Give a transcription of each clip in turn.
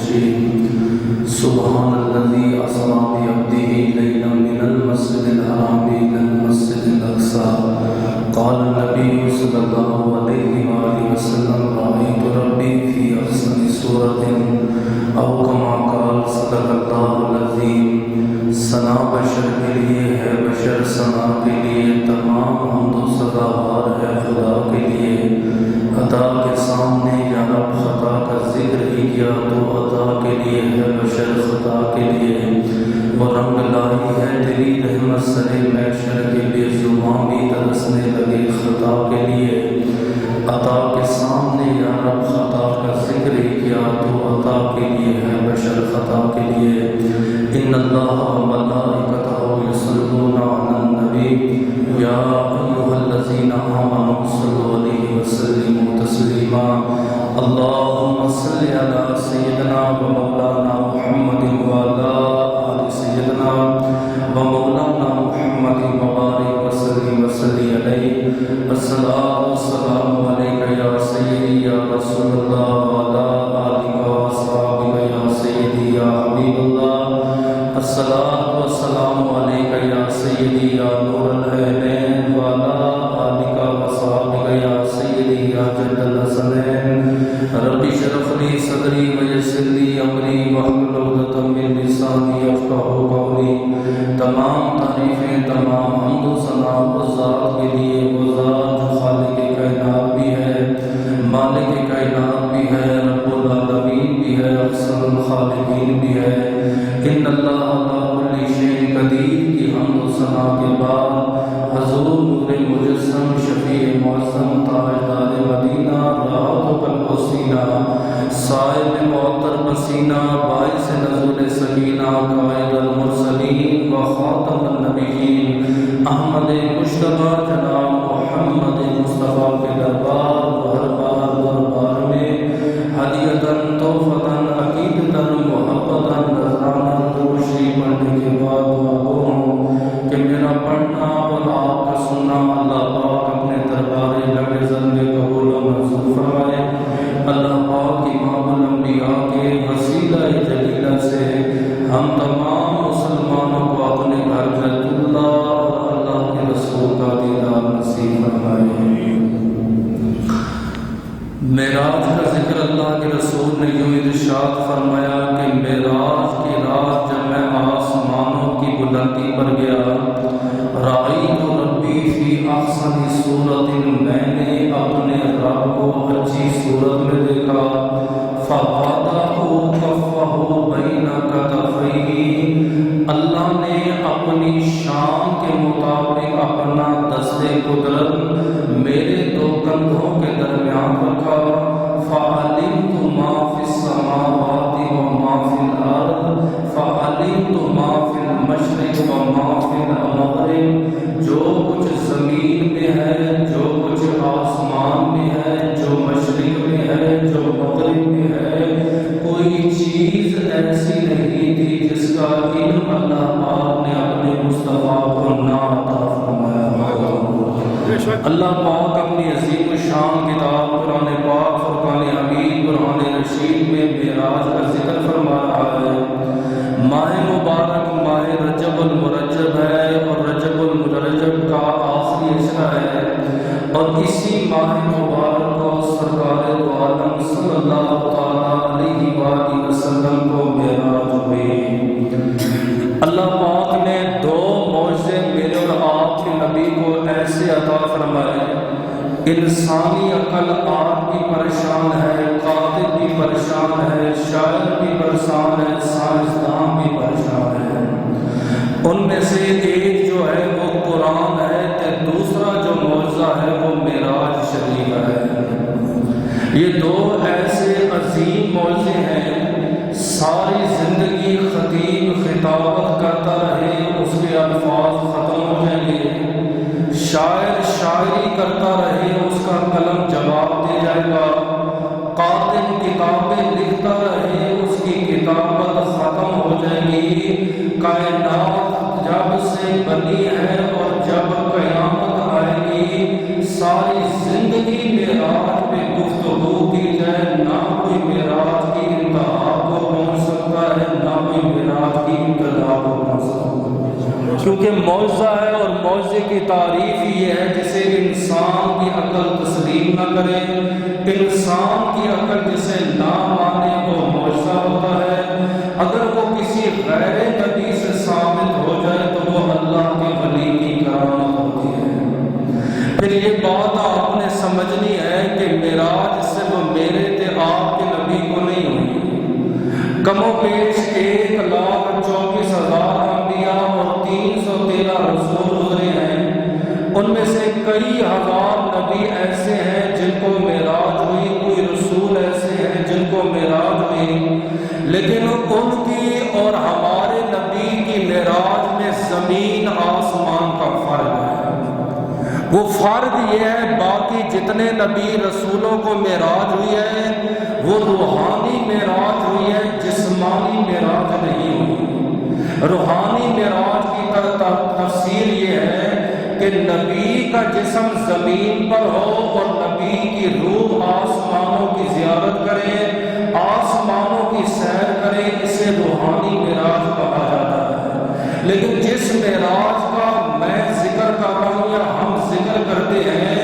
المجيد سبحان الذي أسرى بعبده ليلا من المسجد الحرام إلى المسجد الأقصى قال النبي صلى الله عليه وآله وسلم رأيت ربي في أحسن سورة أو كما قال صدق الله العظيم ثنا بشر کے لیے ہے بشر ثنا کے لیے تمام حمد و ثناء ہے خدا کے لیے عطا کے سامنے یا رب خطا کا ذکر ہی کیا تو عطا کے لیے ہے بشر خطا کے لیے وہ رنگ لائی ہے تیری رحمت سرے محشر کے بے زباں بھی ترسنے لگے خطا کے لیے عطا کے سامنے یا رب خطا کا ذکر ہی کیا تو عطا کے لیے ہے بشر خطا کے لیے ان اللہ و ملائکتہ یصلون علی النبی یا ایھا الذین آمنوا صلوا علیہ وسلموا تسلیما اللهم صل علی سیدنا و مولانا محمد وعلی آل سیدنا و مولانا محمد وبارک وسلم وصلی علیہ الصلاۃ والسلام علیک یا سیدی یا رسول اللہ وعلی آلک و اصحابک یا سیدی یا حبیب اللہ الصلاۃ والسلام علیک یا سیدی یا نور العینین وعلی آلک و اصحابک یا سیدی یا جد الحسنین رب اشرح لی صدری ویسر لی امری واحلل عقدۃ من لسانی یفقہوا قولی تمام تعریفیں تمام حمد و ثنا اس ذات کے لیے وہ ذات جو خالق کائنات بھی ہے مالک کائنات بھی ہے رب العالمین بھی ہے احسن الخالقین بھی ہے ان اللہ علی کل شیء قدیر کی حمد و ثنا کے بعد حضور نور مجسم شفیع معظم تاجدار مدینہ راحت الوسیلہ صاحب معطر پسینہ باعث نزول سکینہ قائد المرسلین و خاتم النبیین احمد مجتبی جناب محمد مصطفیٰ کے دربار و ہر دربار میں ہدیۃً تحفۃً عقیدۃً محبتاً نذرانہ تشریف پڑھنے کے بعد دعا ہوں کہ میرا پڑھنا اور آپ کا سننا اللہ پاک اپنے دربار لعزت میں قبول و منظور فرمائے اللہ پاک امام الانبیاء کے وسیلہ جلیلہ سے ہم تمام مسلمانوں کو اپنے گھر بیت اللہ اور اللہ کے رسول کا دیدار نصیب فرمائے معراج کا ذکر اللہ کے رسول نے یوں ارشاد فرمایا کہ معراج کی رات جب میں آسمانوں کی بلندی پر گیا رأیت ربی فی احسن صورت میں نے اپنے رب کو اچھی صورت میں دیکھا فوضعہ کفہ بین کتفیہ اللہ نے اپنی شان کے مطابق اپنا دست قدرت میرے دو کندھوں کے درمیان رکھا فعلمت ما فی السماوات و ما فی الارض فعلمت ما فی المشرق و ما فی المغرب جو کچھ زمین میں ہے جو کچھ آسمان میں ہے جو مشرق میں ہے جو مغرب میں ہے کوئی چیز ایسی نہیں تھی جس کا علم اللہ پاک نے اپنے مصطفیٰ کو نہ عطا فرمایا اللہ پاک اپنی عظیم شان کتاب قرآن پاک فرقان حمید قرآن رشید میں معراج کا ذکر فرما رہا ہے ماہ مبارک ماہ رجب المرجب ہے اور رجب المرجب کا آخری عشرہ ہے اور اسی ماہ مبارک کو سرکار دو عالم صلی اللہ تعالیٰ علیہ وآلہ وسلم کو معراج ہوئی اللہ پاک نے دو معجزے میرے اور آپ کے نبی کو ایسے عطا فرمائے انسانی عقل آپ بھی پریشان ہے قاتل بھی پریشان ہے شاعر بھی پریشان ہے سائنسدان بھی پریشان ہے ان میں سے ایک جو ہے وہ قرآن ہے تو دوسرا جو معجزہ ہے وہ معراج شریف ہے یہ دو ایسے عظیم معجزے ہیں ساری زندگی خطیب خطابت کرتا رہے اس کے الفاظ ختم ہو جائیں گے شاعر شاعری کرتا رہے اس کا قلم جواب دے جائے گا قاتل کتابیں لکھتا رہے اس کی کتابت ختم ہو جائے گی کائنات جب سے بنی ہے اور جب قیامت آئے گی ساری زندگی معراج پہ گفتگو کی جائے نہ کوئی معراج کی انتہا کو معجزہ ہے، اور معجزے کی تعریف یہ ہے جسے انسان کی عقل تسلیم نہ کرے، انسان کی عقل جسے نہ مانے، وہ معجزہ ہوتا ہے۔ اگر وہ کسی غیر نبی سے ثابت ہو جائے تو وہ اللہ کے ولی کی کرامت ہوتی ہے۔ پھر یہ بات آپ نے سمجھنی ہے کہ معراج صرف میرے تھے، آپ کے نبی کو نہیں ہوئی۔ کم و بیش 1,24,000 انبیاء اور 313 رسول گزرے ہیں، ان میں سے کئی ہزار نبی ایسے ہیں جن کو معراج ہوئی، کوئی رسول ایسے ہیں جن کو معراج ہوئی، لیکن ان کی اور ہمارے نبی کی معراج میں زمین آسمان کا فرق ہے۔ وہ فرق یہ ہے، باقی جتنے نبی رسولوں کو معراج ہوئی ہے وہ روحانی معراج ہوئی ہے، جسمانی معراج نہیں ہوئی۔ روحانی معراج کی تفسیر یہ ہے کہ نبی کا جسم زمین پر ہو اور نبی کی روح آسمانوں کی زیارت کرے، آسمانوں کی سیر کرے، اسے روحانی معراج کہا جاتا ہے۔ لیکن جس معراج کا میں ذکر کر رہا ہوں یا ہم ذکر کرتے ہیں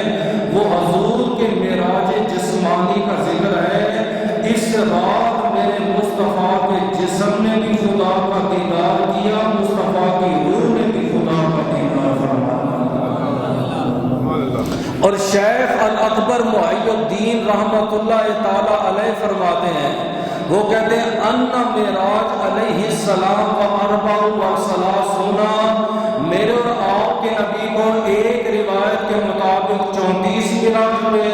وہ حضور کے معراج جسمانی کا ذکر ہے۔ اس رات میرے مصطفیٰ کے جسم نے بھی خدا کا دیدار کیا، مصطفیٰ کی روح نے بھی خدا کا دیدار فرمایا۔ اور شیخ الاکبر محی الدین رحمۃ اللہ تعالی علیہ فرماتے ہیں، وہ کہتے ہیں ان معراج علیہ السلام و 34 میرے اور آپ کے نبی کو ایک روایت کے مطابق 34 معراج ہوئے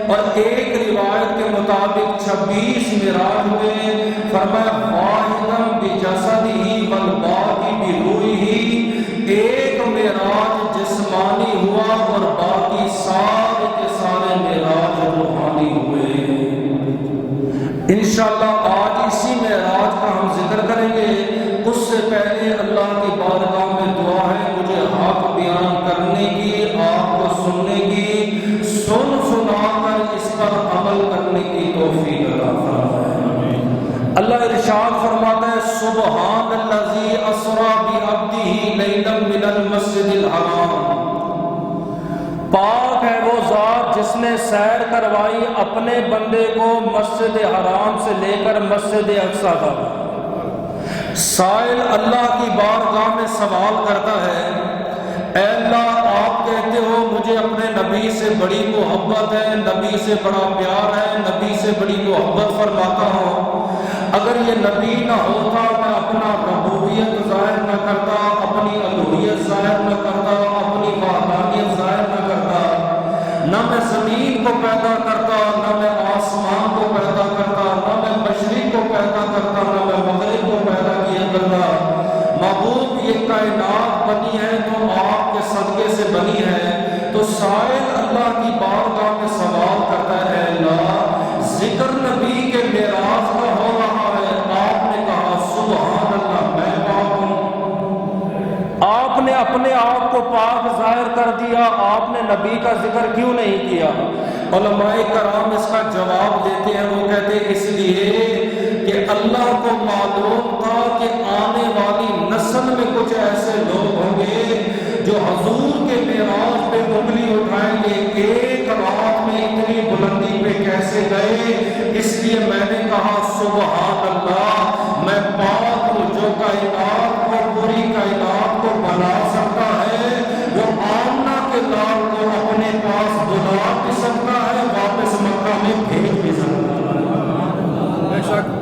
اور ایک روایت کے مطابق 26 معراج ہوئے۔ فرمایا واحداً بجسدہ والباقی بروحہ، ایک معراج جسمانی ہوا اور باقی سارے کے سارے معراج روحانی ہوئے۔ انشاءاللہ آج اسی معراج کا ہم ذکر کریں گے۔ اس سے پہلے اللہ کی بارگاہ میں دعا ہے مجھے حق بیان کرنے کی، آپ کو سننے کی، سنا کر اس پر عمل کرنے کی توفیق عطا فرمائے۔ اللہ ارشاد فرماتا ہے سبحان الذی اسری بعبدہ لیلا من المسجد الحرام، پاک ہے وہ ذات جس نے سیر کروائی اپنے بندے کو مسجد حرام سے لے کر مسجد اقصی تک۔ سائل اللہ کی بارگاہ میں سوال کرتا ہے، اے اللہ آپ کہتے ہو مجھے اپنے نبی سے بڑی محبت ہے، نبی سے بڑا پیار ہے، نبی سے بڑی محبت فرماتا ہوں، اگر یہ نبی نہ ہوتا میں اپنا ربوبیت ظاہر نہ کرتا، اپنی الوہیت ظاہر نہ کرتا، اپنی وحدانیت ظاہر نہ کرتا، نہ میں زمین کو پیدا کرتا، نہ میں آسمان کو پیدا کرتا، نہ میں مشرق کو پیدا کرتا، نہ میں مغرب کو پیدا کیا کرتا۔ محبوب یہ کائنات بنی ہے تو آپ کے صدقے سے بنی ہے۔ تو سائل اللہ کی بارگاہ میں سوال کرتا ہے، اے اللہ ذکر نبی کے معراج کا ہو رہا ہے، آپ نے کہا سبحان اللہ میں پاک ہوں۔ آپ نے اپنے آپ کو پاک ظاہر کر دیا، آپ نے نبی کا ذکر کیوں نہیں کیا؟ علماء کرام اس کا جواب دیتے ہیں، وہ کہتے ہیں اس لیے کہ اللہ کو معلوم تھا کہ آنے والی نسل میں کچھ ایسے لوگ ہوں گے جو حضور کے معراج پہ انگلی اٹھائیں گے، ایک رات میں اتنی بلندی پہ کیسے گئے؟ اس لیے میں نے کہا سبحان اللہ میں پاک ہوں، جو کائنات کو پوری کائنات کو بنا سکتا ہے، وہ آمنہ کے لال کو اپنے پاس بلا بھی سکتا ہے، واپس مکہ میں بھیج بھی سکتا ہے۔ بے شک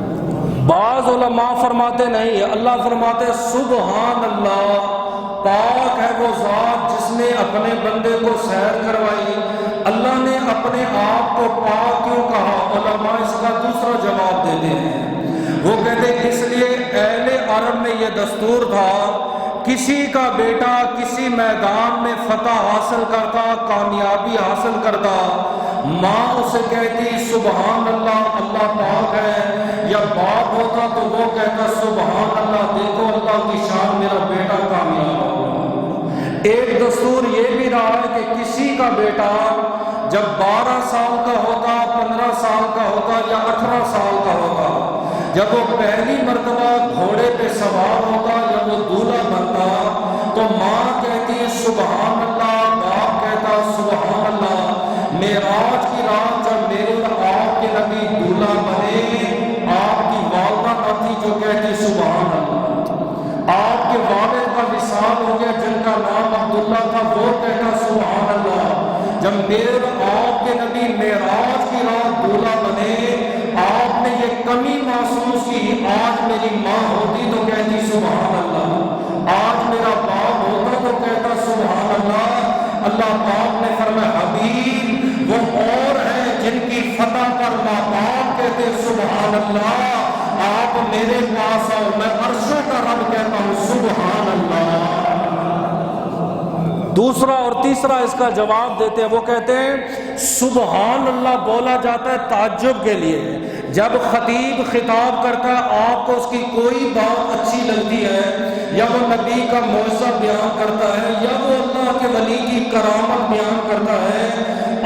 بعض علماء فرماتے نہیں، اللہ فرماتے سبحان اللہ پاک ہے وہ ذات جس نے اپنے بندے کو سیر کروائی۔ اللہ نے اپنے آپ کو پاک کیوں کہا؟ علماء اس کا دوسرا جواب دیتے ہیں، وہ کہتے ہیں اس لیے اہل عرب میں یہ دستور تھا، کسی کا بیٹا کسی میدان میں فتح حاصل کرتا، کامیابی حاصل کرتا، ماں اسے کہتی سبحان اللہ اللہ پاک ہے، یا باپ ہوتا تو وہ کہتا سبحان اللہ دیکھو اللہ کی شان میرا بیٹا کامیاب ہوا۔ ایک دستور یہ بھی رہا ہے کہ کسی کا بیٹا جب 12 سال کا ہوتا، 15 سال کا ہوتا یا 18 سال کا ہوتا، جب وہ پہلی مرتبہ گھوڑے پہ سوار ہوتا یا وہ دولہا بنتا، تو ماں کہتی ہے سبحان اللہ، باپ کہتا سبحان اللہ۔ معراج کی رات جب میرے اور آپ کے نبی دولہا بنے، آپ کی والدہ نہ تھی جو کہتی سبحان اللہ۔ آپ کے والد کا وصال ہو گیا جن کا نام عبداللہ تھا، وہ کہتا سبحان اللہ۔ جب میرے اور آپ کے نبی معراج کی رات دولہا بنے، آپ نے یہ کمی محسوس کی، آج میری ماں ہوتی تو کہتی سبحان اللہ، آج میرا باپ ہوتا تو کہتا سبحان اللہ۔ اللہ پاک نے فرمایا حبیب وہ اور ہیں جن کی فتح پر ماں باپ کہتے سبحان اللہ، آپ میرے پاس آؤ، میں عرشوں کا رب کہتا ہوں سبحان اللہ۔ دوسرا اور تیسرا اس کا جواب دیتے ہیں، وہ کہتے ہیں سبحان اللہ بولا جاتا ہے تعجب کے لیے۔ جب خطیب خطاب کرتا ہے، آپ کو اس کی کوئی بات اچھی لگتی ہے، یا وہ نبی کا معجزہ بیان کرتا ہے، یا وہ اللہ کے ولی کی کرامت بیان کرتا ہے،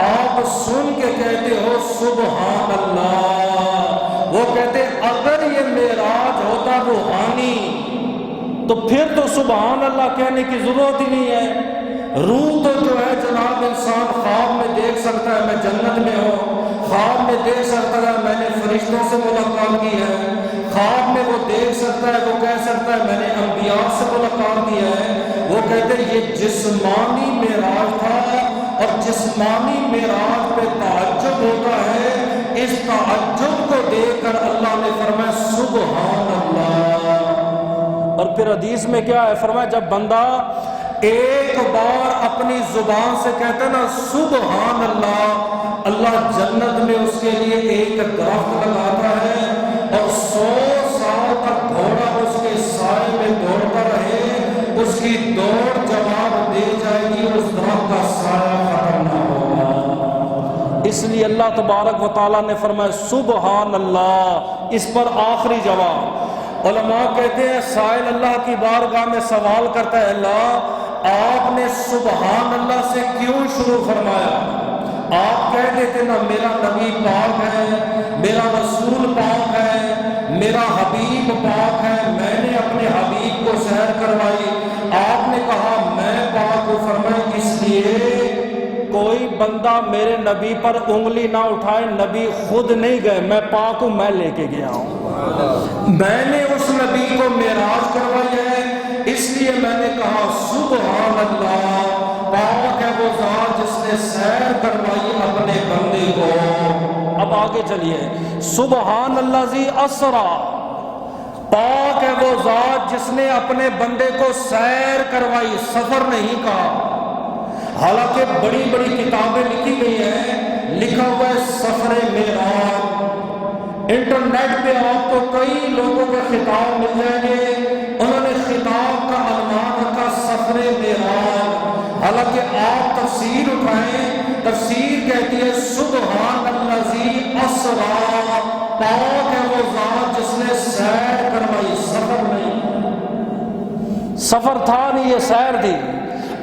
آپ سن کے کہتے ہو سبحان اللہ۔ وہ کہتے اگر یہ معراج ہوتا روحانی تو پھر تو سبحان اللہ کہنے کی ضرورت ہی نہیں ہے۔ روح تو جو ہے جناب انسان خواب میں دیکھ سکتا ہے میں جنت میں ہوں، خواب میں دیکھ سکتا ہے میں نے فرشتوں سے ملاقات کی ہے، خواب میں وہ دیکھ سکتا ہے، وہ کہہ سکتا ہے میں نے انبیاء سے ملاقات کی ہے۔ وہ کہتے ہیں یہ جسمانی معراج تھا، اور جسمانی معراج پہ تعجب ہوتا ہے، اس تعجب کو دیکھ کر اللہ نے فرمایا سبحان اللہ۔ اور پھر حدیث میں کیا ہے، فرمایا جب بندہ ایک بار اپنی زبان سے کہتے نا سبحان اللہ، اللہ جنت میں اس کے لیے ایک درخت لگاتا ہے، اور 100 سال تک گھوڑا اس کے سائے میں دوڑتا رہے، اس کی دوڑ جواب دے جائے گی، اس درخت کا سایہ ختم نہ ہوگا۔ اس لیے اللہ تبارک و تعالیٰ نے فرمایا سبحان اللہ، اس پر آخری جواب۔ علماء کہتے ہیں سائل اللہ کی بارگاہ میں سوال کرتا ہے اللہ آپ نے سبحان اللہ سے کیوں شروع فرمایا؟ آپ کہہ دیتے نا میرا نبی پاک ہے، میرا رسول پاک ہے، میرا حبیب پاک ہے، میں نے اپنے حبیب کو سیر کروائی، آپ نے کہا میں پاک ہوں، فرمایا اس لیے کوئی بندہ میرے نبی پر انگلی نہ اٹھائے، نبی خود نہیں گئے، میں پاک ہوں میں لے کے گیا ہوں، میں نے اس نبی کو معراج کروائی ہے، اس لیے میں نے کہا سبحان اللہ، پاک ہے وہ ذات جس نے سیر کروائی اپنے بندے کو۔ اب آگے چلیے، سبحان اللہ ذی اسرا، پاک ہے وہ ذات جس نے اپنے بندے کو سیر کروائی، سفر نہیں کہا۔ حالانکہ بڑی بڑی کتابیں لکھی گئی ہیں، لکھا ہوا ہے سفر معراج، انٹرنیٹ پہ آپ کو کئی لوگوں کے خطاب مل جائیں گے، انہوں نے خطاب کا عنوان رکھا سفر معراج۔ حالانکہ آپ تفسیر اٹھائیں، تفسیر کہتی ہے سبحان الذی اسرا، پاک ہے وہ ذات جس نے سیر کروائی، سفر نہیں، سفر تھا نہیں یہ سیر تھی۔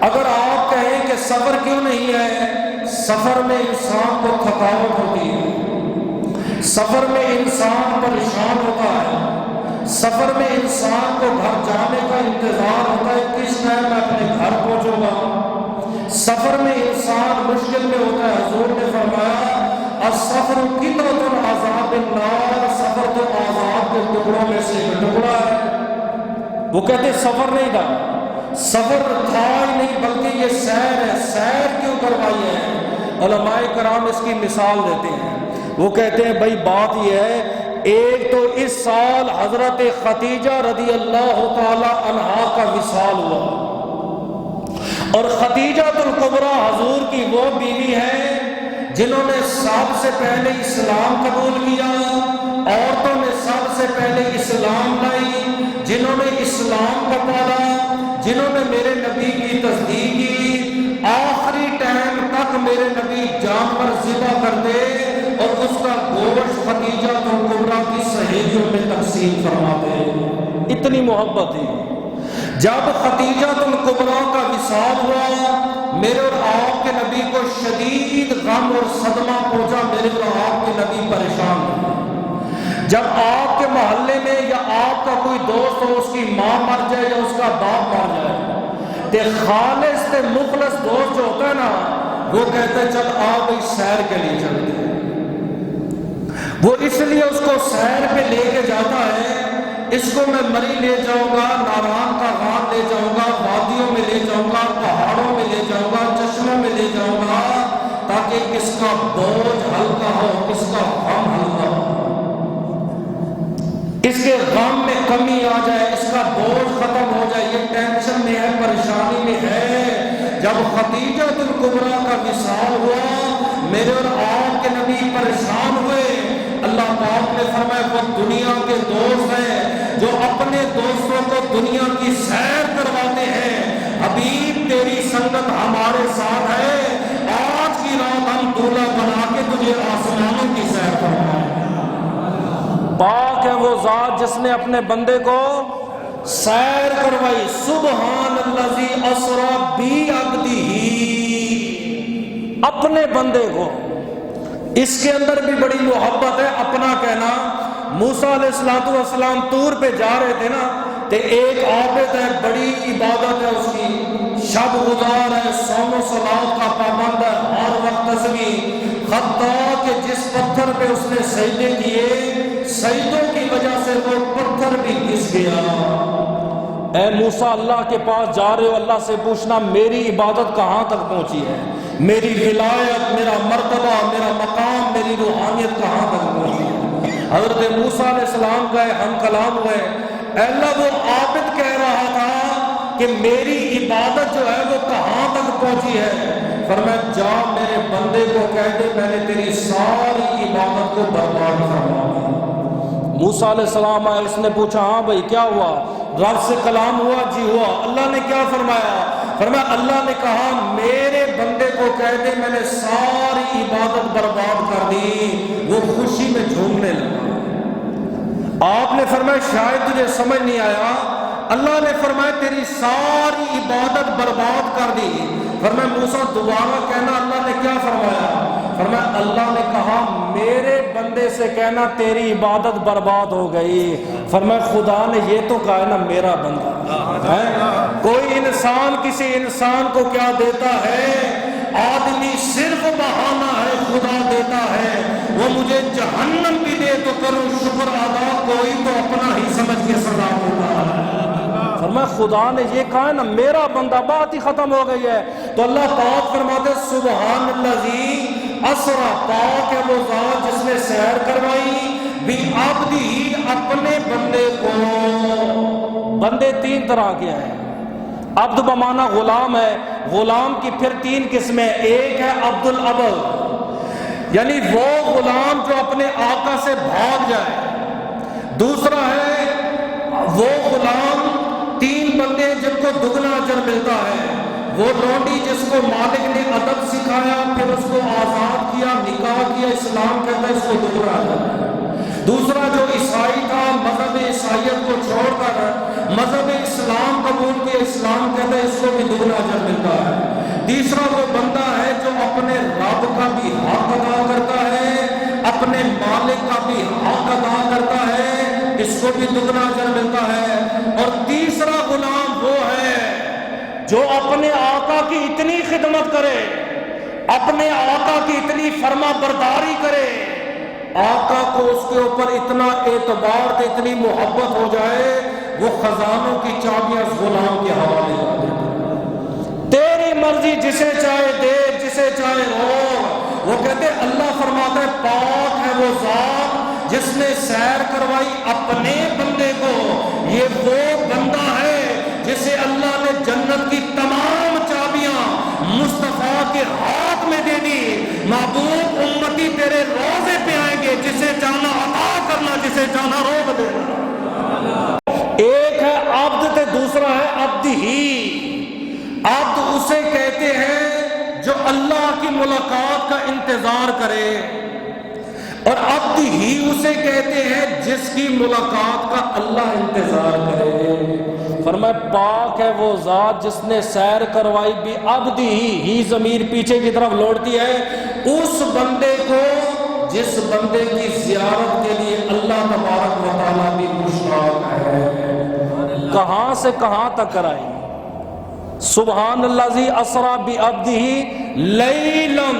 اگر آپ کہیں کہ سفر کیوں نہیں ہے، سفر میں انسان کو تھکاوٹ ہوتی ہے، سفر میں انسان پریشان ہوتا ہے، سفر میں انسان کو گھر جانے کا انتظار ہوتا ہے کس ٹائم میں اپنے گھر پہنچوں گا، سفر میں انسان مشکل میں ہوتا ہے۔ حضور نے فرمایا السفر قطعۃ عذاب النار، سفر تو عذاب کے ٹکڑوں میں سے ایک ٹکڑا ہے۔ وہ کہتے سفر نہیں تھا، سفر تھا ہی نہیں بلکہ یہ سیر ہے۔ سیر کیوں کروائی ہے؟ علماء کرام اس کی مثال دیتے ہیں، وہ کہتے ہیں بھائی بات یہ ہے، ایک تو اس سال حضرت خدیجہ رضی اللہ تعالی عنہا کا وصال ہوا، اور خدیجہ الکبریٰ حضور کی وہ بیوی ہے جنہوں نے سب سے پہلے اسلام قبول کیا، عورتوں نے سب سے پہلے اسلام لائی، جنہوں نے اسلام کو پالا، جنہوں نے میرے نبی کی تصدیق کی، آخری ٹائم تک میرے نبی جانور ذبح کرتے اور اس کا گوشت خدیجہ الکبریٰ کی سہیلیوں میں تقسیم فرماتے، اتنی محبت تھی۔ جب خدیجہ الکبریٰ کا وصال ہوا، میرے اور آپ کے نبی کو شدید غم اور صدمہ پہنچا، میرے اور آپ کے نبی پریشان ہوئے۔ جب آپ کے محلے میں یا آپ کا کوئی دوست ہو، اس کی ماں مر جائے یا اس کا باپ مر جائے، تے خالص تے مخلص دوست جو ہوتا ہے نا وہ کہتے ہیں چل آپ اس سیر کے لیے چلتے ہیں. وہ اس لیے اس کو سیر پہ لے کے جاتا ہے. اس کو میں مری لے جاؤں گا، ناران کا غار لے جاؤں گا، وادیوں میں لے جاؤں گا، پہاڑوں میں لے جاؤں گا، چشموں میں لے جاؤں گا، تاکہ اس کا بوجھ ہلکا ہو، اس کا غم ہلکا ہو، اس کے غم میں کمی آ جائے، اس کا بوجھ ختم ہو جائے. یہ ٹینشن میں ہے، پریشانی میں ہے. جب خدیجہ الکبریٰ کا وصال ہوا، میرے اور آپ کے نبی پریشان ہوئے. اللہ پاک نے فرمایا وہ دنیا کے دوست ہیں جو اپنے دوستوں کو دنیا کی سیر کرواتے ہیں. حبیب تیری سنگت ہمارے ساتھ ہے، آج کی رات ہم دولہا بنا کے تجھے آسمانوں کی سیر کروائیں. پاک ہے وہ ذات جس نے اپنے بندے کو سیر کروائی. سبحان الذی اسری بعبدہ، اپنے بندے کو. اس کے اندر بھی بڑی محبت ہے. اپنا کہنا، موسیٰ علیہ السلام طور پہ جا رہے تھے نا، تو ایک عابد ہے، بڑی عبادت ہے اس کی، شب گزار ہے، صوم و صلات کا پابند ہے، ہر وقت تسبیح، حتیٰ کہ جس پتھر پہ اس نے سجدے کیے، سجدوں کی وجہ سے وہ پتھر بھی گھس گیا. اے موسیٰ اللہ کے پاس جا رہے ہو، اللہ سے پوچھنا میری عبادت کہاں تک پہنچی ہے، میری ولایت، میرا مرتبہ، میرا مقام، میری روحانیت کہاں تک پہنچی ہے. حضرت موسیٰ علیہ السلام گئے، ہم کلام ہوئے. اے اللہ، وہ عابد کہہ رہا تھا کہ میری عبادت جو ہے وہ کہاں تک پہنچی ہے. فرمایا جا میرے بندے کو کہہ دے میں نے تیری ساری عبادت کو برباد فرما دیا. موسیٰ علیہ السلام آئے، اس نے پوچھا ہاں بھائی کیا ہوا، رب سے کلام ہوا؟ جی ہوا. اللہ نے کیا فرمایا؟ فرمایا اللہ نے کہا میرے بندے کو کہہ دے میں نے ساری عبادت برباد کر دی. وہ خوشی میں جھومنے لگا. آپ نے فرمایا شاید تجھے سمجھ نہیں آیا. اللہ نے فرمایا تیری ساری عبادت برباد کر دی. فرمایا موسیٰ دوبارہ کہنا. اللہ نے کیا فرمایا؟ فرمایا اللہ نے کہا میرے بندے سے کہنا تیری عبادت برباد ہو گئی. فرمایا خدا نے یہ تو کہا نا میرا بندہ ہے. کوئی انسان کسی انسان کو کیا دیتا ہے؟ آدمی صرف بہانہ ہے، خدا دیتا ہے. وہ مجھے جہنم بھی دے تو کروں شکر ادا، کوئی تو اپنا ہی سمجھ کے سزا دیتا ہے. فرمایا خدا نے یہ کہا نا میرا بندہ، بات ہی ختم ہو گئی ہے. تو اللہ پاک فرماتے سبحان الذی اسری، پاک ہے وہ ذات جس نے سیر کروائی بعبدہ، اپنے بندے کو. بندے تین طرح کے ہیں. عبد بمانا غلام ہے. غلام کی پھر تین قسمیں. ایک ہے عبد العبد، یعنی وہ غلام جو اپنے آقا سے بھاگ جائے. دوسرا ہے وہ غلام، تین بندے جن کو دگنا اجر ملتا ہے. وہ لونڈی جس کو مالک نے ادب سکھایا، پھر اس کو آزاد کیا، نکاح کیا، اسلام کہتا ہے اس کو دگنا اجر. دوسرا جو عیسائی تھا، مذہب عیسائیت کو چھوڑ کر مذہب اسلام قبول کیا، اسلام کہتا ہے اس کو بھی دگنا اجر ملتا ہے. تیسرا وہ بندہ ہے جو اپنے رب کا بھی حق ادا کرتا ہے، اپنے مالک کا بھی حق ادا کرتا ہے، اس کو بھی دگنا اجر ملتا ہے. اور تیسرا غلام وہ ہے جو اپنے آقا کی اتنی خدمت کرے، اپنے آقا کی اتنی فرما برداری کرے، آقا کو اس کے اوپر اتنا اعتبار دے، اتنی محبت ہو جائے، وہ خزانوں کی چابیاں اس غلام کے حوالے کر دے. تیری مرضی، جسے چاہے دے، جسے چاہے رو. وہ کہتے اللہ فرماتا ہے پاک ہے وہ ذات جس نے سیر کروائی اپنے بندے کو. یہ وہ بندہ ہے جسے اللہ نے جنت کی تمام چابیاں مصطفیٰ کے ہاتھ میں دے دی. محبوب امتی تیرے روزے پہ آئیں گے، جسے چاہنا عطا کرنا، جسے چاہنا روک دینا. ایک ہے عبد تے دوسرا ہے عبد ہی. عبد اسے کہتے ہیں جو اللہ کی ملاقات کا انتظار کرے، اور عبد ہی اسے کہتے ہیں جس کی ملاقات کا اللہ انتظار کرے. فرمایا پاک ہے وہ ذات جس نے سیر کروائی بھی عبد ہی ضمیر پیچھے کی طرف لوٹتی ہے اس بندے کو جس بندے کی زیارت کے لیے اللہ تبارک و تعالیٰ بھی مشتاق ہے. کہاں سے کہاں تک کرائی؟ سبحان الذی اسری بعبدہ لیلاً،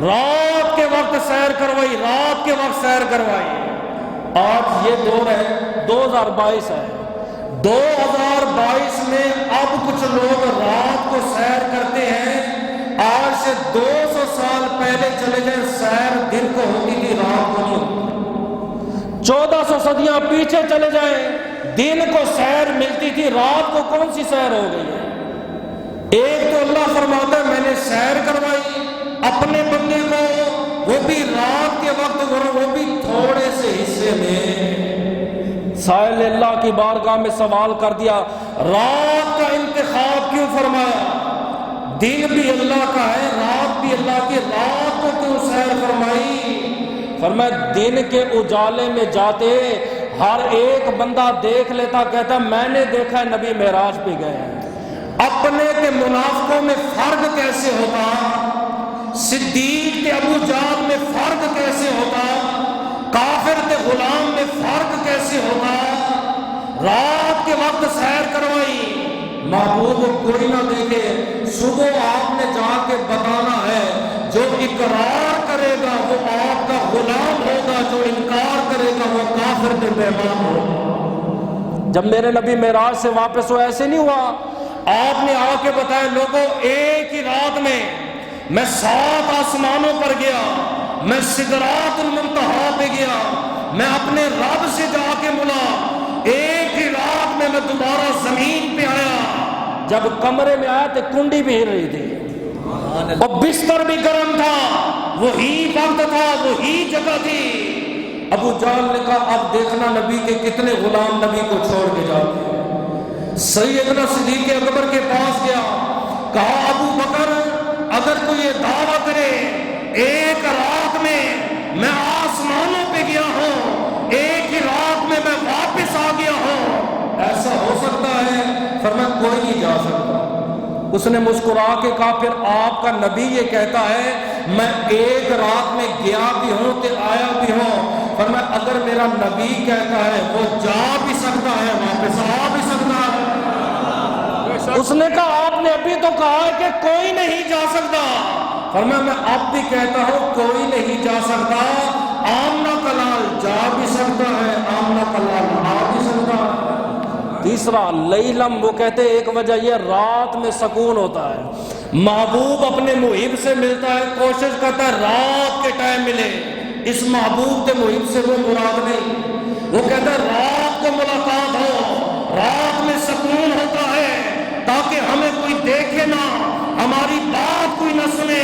رات کے وقت سیر کروائی، رات کے وقت سیر کروائی۔ آج یہ دور ہے 2022 ہے، 2022 میں اب کچھ لوگ رات کو سیر کرتے ہیں۔ آج سے 200 سال پہلے چلے جائیں، سیر دن کو ہوتی تھی، رات کو نہیں ہوتی۔ 1400 صدیاں پیچھے چلے جائیں، دن کو سیر ملتی تھی، رات کو کون سی سیر ہو گئی ہے؟ ایک تو اللہ فرماتا ہے میں نے سیر کروائی اپنے بندے کو، وہ بھی رات کے وقت، وہ بھی تھوڑے سے حصے میں۔ سائل اللہ کی بارگاہ میں سوال کر دیا، رات کا انتخاب کیوں فرمایا؟ دن بھی اللہ کا ہے، رات بھی اللہ کی، رات کو کیوں سیر فرمائی؟ فرمایا دن کے اجالے میں جاتے ہر ایک بندہ دیکھ لیتا، کہتا میں نے دیکھا ہے نبی معراج پہ گئے ہیں۔ اپنے کے منافقوں میں فرق کیسے ہوتا؟ صدیق تے ابو جہل میں فرق کیسے ہوتا؟ کافر تے غلام میں فرق کیسے ہوتا؟ رات کے وقت سیر کروائی، محبوب کوئی نہ دیکھے، صبح آپ نے جا کے بتانا ہے، جو اقرار کرے گا وہ آپ کا غلام ہوگا، جو انکار کرے گا وہ کافر تے بیمان ہوگا۔ جب میرے نبی معراج سے واپس ہوئے ایسے نہیں ہوا، آپ نے آ کے بتایا لوگوں ایک ہی رات میں 7 آسمانوں پر گیا، میں سدرات المنتہا پہ گیا، میں اپنے رب سے جا کے ملا، ایک ہی رات میں دوبارہ زمین پہ آیا۔ جب کمرے میں آیا تو کنڈی بھی ہل رہی تھی اور بستر بھی گرم تھا، وہی وقت تھا، وہی جگہ تھی۔ ابو جہل نے کہا اب دیکھنا نبی کے کتنے غلام نبی کو چھوڑ کے جاتے ہیں۔ سیدنا صدیق اکبر کے پاس گیا، کہا ابو بکر اگر کوئی یہ دعویٰ کرے ایک رات میں میں آسمانوں پہ گیا ہوں، ایک ہی رات میں میں واپس آ گیا ہوں، ایسا ہو سکتا ہے؟ فرمایا کوئی نہیں جا سکتا۔ اس نے مسکرا کے کہا پھر آپ کا نبی یہ کہتا ہے میں ایک رات میں گیا بھی ہوں تے آیا بھی ہوں۔ فرمایا اگر میرا نبی کہتا ہے وہ جا بھی سکتا ہے واپس آ بھی سکتا ہے۔ اس نے کہا آپ نے ابھی تو کہا ہے کہ کوئی نہیں جا سکتا۔ فرمایا میں اب بھی کہتا ہوں کوئی نہیں جا سکتا، آمنہ کا لال جا بھی سکتا ہے، آمنہ کا لال آ بھی سکتا ہے۔ تیسرا لیلم، وہ کہتے ایک وجہ یہ رات میں سکون ہوتا ہے، محبوب اپنے محب سے ملتا ہے، کوشش کرتا ہے رات کے ٹائم ملے۔ اس محبوب کے محب سے وہ مراد نہیں، وہ کہتا ہے رات کو ملاقات ہو، رات میں سکون ہوتا ہے تاکہ ہمیں کوئی دیکھے نہ، ہماری بات کوئی نہ سنے۔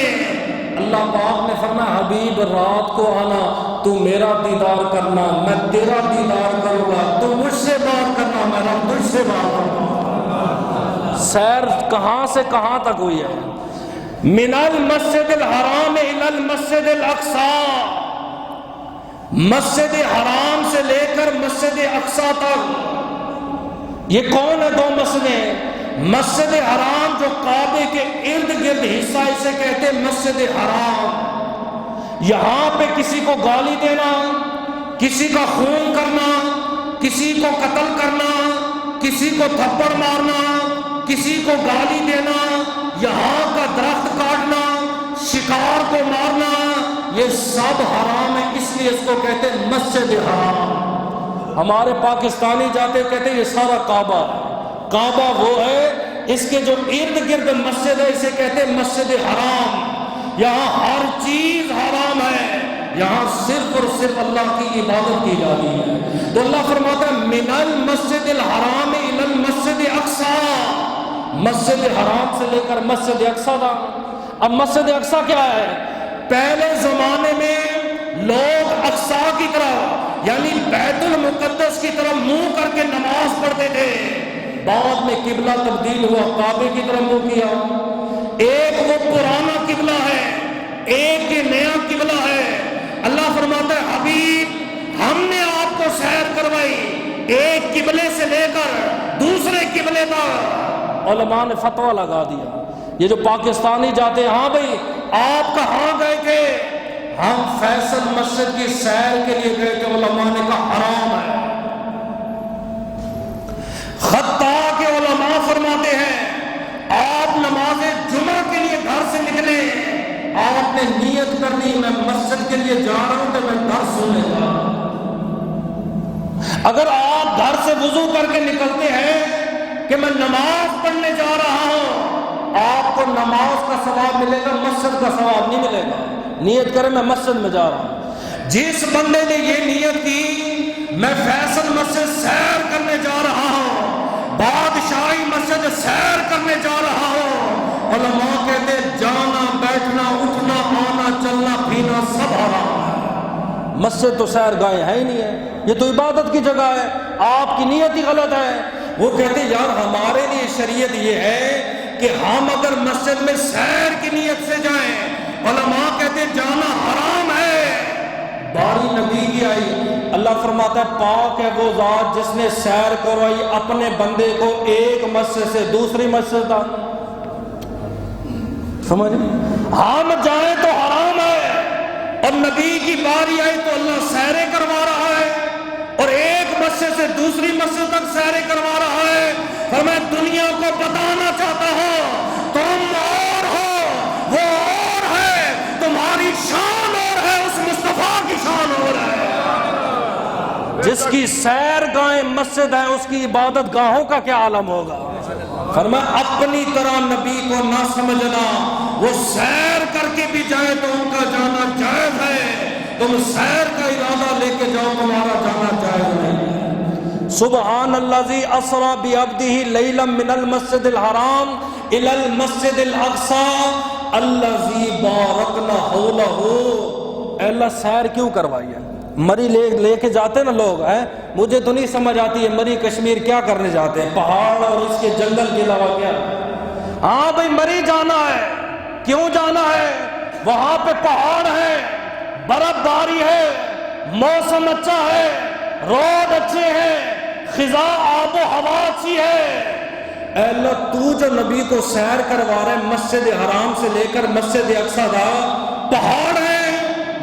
اللہ پاک نے فرمایا حبیب رات کو آنا، تو میرا دیدار کرنا، میں تیرا دیدار کروں گا، تو مجھ سے بات کرنا، میں تجھ سے بات کروں گا۔ سیر کہاں سے کہاں تک ہوئی ہے؟ من المسجد الحرام الی المسجد الاقصی، مسجد حرام سے لے کر مسجد اقصی تک۔ یہ کون ہے؟ 2 مسجدیں۔ مسجد حرام جو کعبے کے ارد گرد حصہ، اسے کہتے ہیں مسجد حرام۔ یہاں پہ کسی کو گالی دینا، کسی کا خون کرنا، کسی کو قتل کرنا، کسی کو تھپڑ مارنا، کسی کو گالی دینا، یہاں کا درخت کاٹنا، شکار کو مارنا، یہ سب حرام ہے، اس لیے اس کو کہتے ہیں مسجد حرام۔ ہمارے پاکستانی جاتے کہتے ہیں یہ سارا کعبہ ہے، کعبہ وہ ہے، اس کے جو ارد گرد مسجد ہے اسے کہتے ہیں مسجد حرام۔ یہاں ہر چیز حرام ہے، یہاں صرف اور صرف اللہ کی عبادت کی جاتی ہے۔ تو اللہ فرماتا ہے من المسجد الحرام الی المسجد اقصی، مسجد حرام سے لے کر مسجد اقصی تک۔ اب مسجد اقصی کیا ہے؟ پہلے زمانے میں لوگ اقصی کی طرف یعنی بیت المقدس کی طرف منہ کر کے نماز پڑھتے تھے، بعد میں قبلہ تبدیل ہوا، کعبے کی طرف منہ کیا۔ ایک وہ پرانا قبلہ ہے، ایک یہ نیا قبلہ ہے۔ اللہ فرماتا ہے حبیب ہم نے آپ کو سیر کروائی ایک قبلے سے لے کر دوسرے قبلے تک۔ علماء نے فتویٰ لگا دیا، یہ جو پاکستانی جاتے ہیں ہاں بھائی آپ کہاں گئے تھے؟ ہم فیصل مسجد کی سیر کے لیے گئے تھے، علماء نے کہا حرام ہے۔ خطا کے علماء فرماتے ہیں نے نیت کر لی میں مسجد کے لیے جا رہا ہوں تو میں درس سننے جا رہا ہوں۔ اگر آپ گھر سے وضو کر کے نکلتے ہیں کہ میں نماز پڑھنے جا رہا ہوں، آپ کو نماز کا ثواب ملے گا، مسجد کا ثواب نہیں ملے گا۔ نیت کریں میں مسجد میں جا رہا ہوں۔ جس بندے نے یہ نیت کی میں فیصل مسجد سیر کرنے جا رہا ہوں، بادشاہی مسجد سیر کرنے جا رہا ہوں، علماء کہتے ہیں جانا بیٹھنا اٹھنا آنا چلنا پھرنا سب حرام ہے۔ مسجد تو سیر گاہ ہے ہی نہیں ہے، یہ تو عبادت کی جگہ ہے، آپ کی نیت ہی غلط ہے۔ وہ کہتے ہیں یار ہمارے لیے شریعت یہ ہے کہ ہم اگر مسجد میں سیر کی نیت سے جائیں، علماء کہتے ہیں جانا حرام ہے۔ باری نبی کی آئی، اللہ فرماتا ہے پاک ہے وہ ذات جس نے سیر کروائی اپنے بندے کو ایک مسجد سے دوسری مسجد تک۔ سمجھ ہم جائیں تو حرام ہے، اور نبی کی باری آئی تو اللہ سیریں کروا رہا ہے اور ایک مسجد سے دوسری مسجد تک سیریں کروا رہا ہے۔ اور میں دنیا کو بتانا چاہتا ہوں تم اور ہو، وہ اور ہے، تمہاری شان اور ہے، اس مصطفیٰ کی شان اور ہے۔ جس کی سیر گاہیں مسجد ہے اس کی عبادت گاہوں کا کیا عالم ہوگا۔ فرمایا اپنی طرح نبی کو نہ سمجھنا، وہ سیر کر کے بھی جائے تو ان کا جانا جائز ہے، تم سیر کا ارادہ لے کے جاؤ تمہارا جانا جائز نہیں۔ سبحان الذی اسری بعبدہ لیلا من المسجد الحرام الی المسجد الاقصی الذی بارکنا حولہ۔ اے اللہ سیر کیوں کروائی ہے؟ مری لے کے جاتے نا لوگ ہیں، مجھے تو نہیں سمجھ آتی ہے مری کشمیر کیا کرنے جاتے ہیں، پہاڑ اور اس کے جنگل کے علاوہ کیا؟ ہاں بھائی مری جانا ہے، کیوں جانا ہے؟ وہاں پہ پہاڑ ہے، برف باری ہے، موسم اچھا ہے، روڈ اچھے ہیں، خزاں آب و ہوا اچھی ہے۔ اے اللہ تو جو نبی کو سیر کروا رہے ہیں مسجد حرام سے لے کر مسجد اقصی تک، پہاڑ ہے